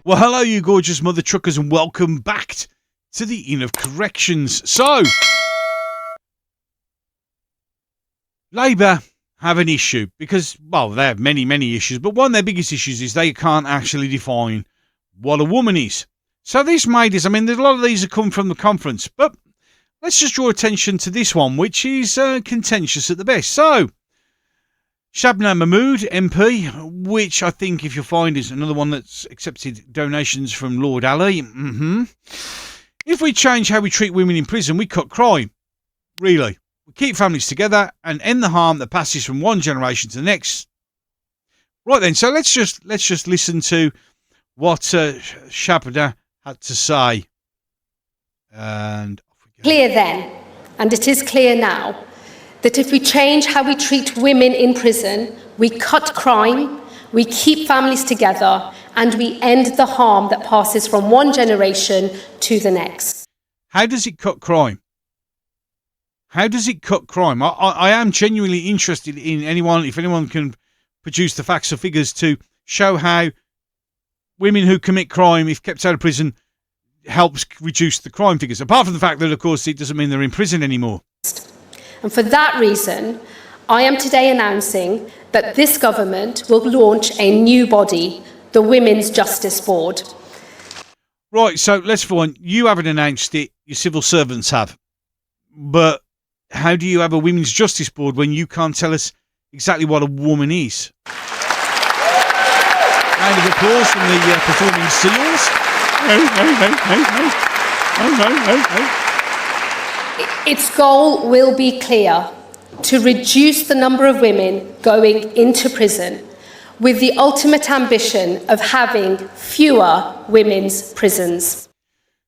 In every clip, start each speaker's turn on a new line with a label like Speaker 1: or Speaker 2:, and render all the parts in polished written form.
Speaker 1: Well, hello, you gorgeous mother truckers, and welcome back to the Inn of Corrections. So, Labour have an issue because, well, they have many, many issues, but one of their biggest issues is they can't actually define what a woman is. So this made us, there's a lot of these that come from the conference, but let's just draw attention to this one, which is contentious at the best. So, Shabnam Mahmood, MP, which I think, if you'll find, is another one that's accepted donations from Lord Ali. If we change how we treat women in prison, we cut crime. Really. We keep families together and end the harm that passes from one generation to the next. Right then, so let's just listen to what Shabnam had to say. And
Speaker 2: clear then, and it is clear now, that if we change how we treat women in prison, we cut crime, we keep families together, and we end the harm that passes from one generation to the next.
Speaker 1: How does it cut crime? How does it cut crime? I am genuinely interested in if anyone can produce the facts or figures to show how women who commit crime, if kept out of prison, helps reduce the crime figures. Apart from the fact that, of course, it doesn't mean they're in prison anymore.
Speaker 2: And for that reason, I am today announcing that this government will launch a new body, the Women's Justice Board.
Speaker 1: Right, so let's find, you haven't announced it, your civil servants have. But how do you have a Women's Justice Board when you can't tell us exactly what a woman is? Round of applause from the performing seals.
Speaker 2: Its goal will be clear: to reduce the number of women going into prison, with the ultimate ambition of having fewer women's prisons.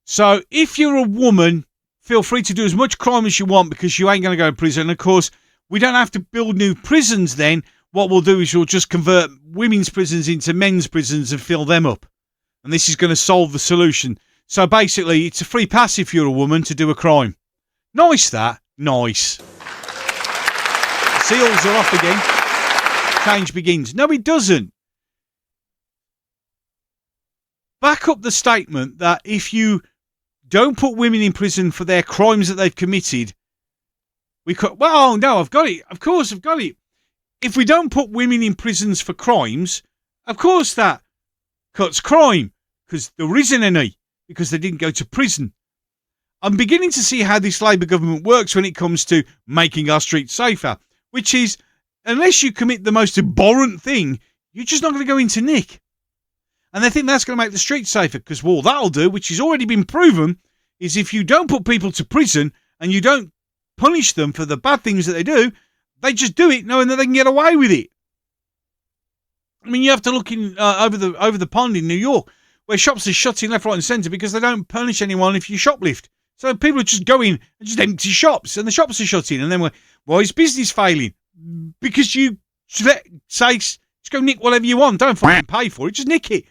Speaker 1: So if you're a woman, feel free to do as much crime as you want because you ain't going to go to prison. And of course, we don't have to build new prisons then. What we'll do is we'll just convert women's prisons into men's prisons and fill them up. And this is going to solve the solution. So basically, it's a free pass if you're a woman to do a crime. Nice that. Nice. Seals are off again. Change begins. No, it doesn't. Back up the statement that if you don't put women in prison for their crimes that they've committed, well, no, I've got it. Of course, I've got it. If we don't put women in prisons for crimes, of course that cuts crime, because there isn't any, because they didn't go to prison. I'm beginning to see how this Labour government works when it comes to making our streets safer, which is, unless you commit the most abhorrent thing, you're just not going to go into nick. And they think that's going to make the streets safer, because all that'll do, which has already been proven, is if you don't put people to prison and you don't punish them for the bad things that they do, they just do it knowing that they can get away with it. You have to look in over the pond in New York, where shops are shutting left, right and centre because they don't punish anyone if you shoplift. So people are just going and just empty shops, and the shops are shutting. And then why is business failing? Because you say, just go nick whatever you want. Don't fucking pay for it. Just nick it.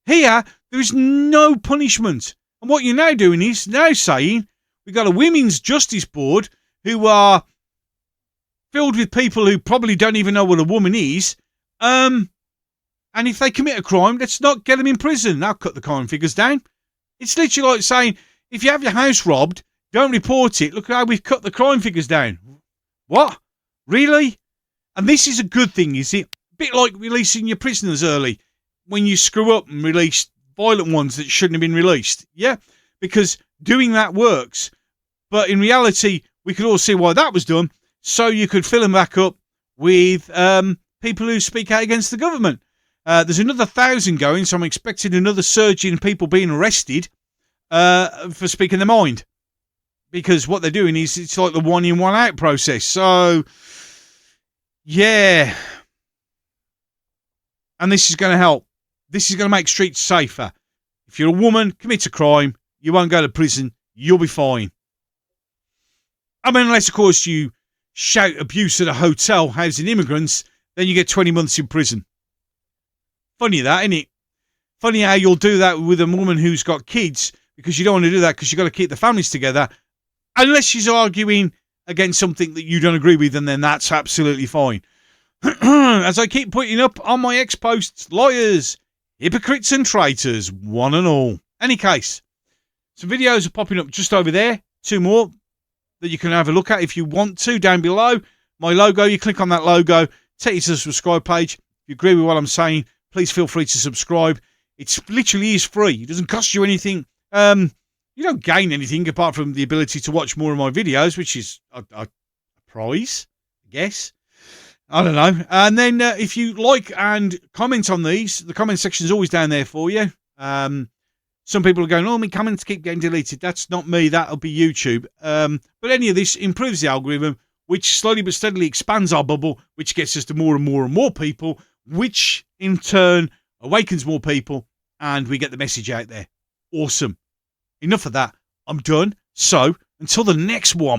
Speaker 1: Here, there is no punishment. And what you're now doing is now saying we've got a Women's Justice Board who are filled with people who probably don't even know what a woman is. And if they commit a crime, let's not get them in prison. That'll cut the crime figures down. It's literally like saying, if you have your house robbed, don't report it. Look how we've cut the crime figures down. What? Really? And this is a good thing, is it? A bit like releasing your prisoners early when you screw up and release violent ones that shouldn't have been released. Yeah? Because doing that works. But in reality, we could all see why that was done. So you could fill them back up with people who speak out against the government. There's another 1,000 going, so I'm expecting another surge in people being arrested for speaking their mind. Because what they're doing is it's like the one in, one out process. So, yeah. And this is going to help. This is going to make streets safer. If you're a woman, commit a crime, you won't go to prison, you'll be fine. Unless, of course, you shout abuse at a hotel housing immigrants, then you get 20 months in prison. Funny that, isn't it? Funny how you'll do that with a woman who's got kids, because you don't want to do that because you've got to keep the families together. Unless she's arguing against something that you don't agree with, and then that's absolutely fine. As I keep putting up on my X posts, lawyers, Hypocrites and traitors, one and all. Any case, some videos are popping up just over there. 2 more that you can have a look at if you want to. Down below, my logo, you click on that logo, take you to the subscribe page. If you agree with what I'm saying, please feel free to subscribe. It literally is free. It doesn't cost you anything. You don't gain anything apart from the ability to watch more of my videos, which is a prize, I guess. I don't know. And then if you like and comment on these, the comment section is always down there for you. Some people are going, oh, my comments keep getting deleted. That's not me. That'll be YouTube. But any of this improves the algorithm, which slowly but steadily expands our bubble, which gets us to more and more and more people, which in turn awakens more people, and we get the message out there. Awesome. Enough of that. I'm done. So, until the next one.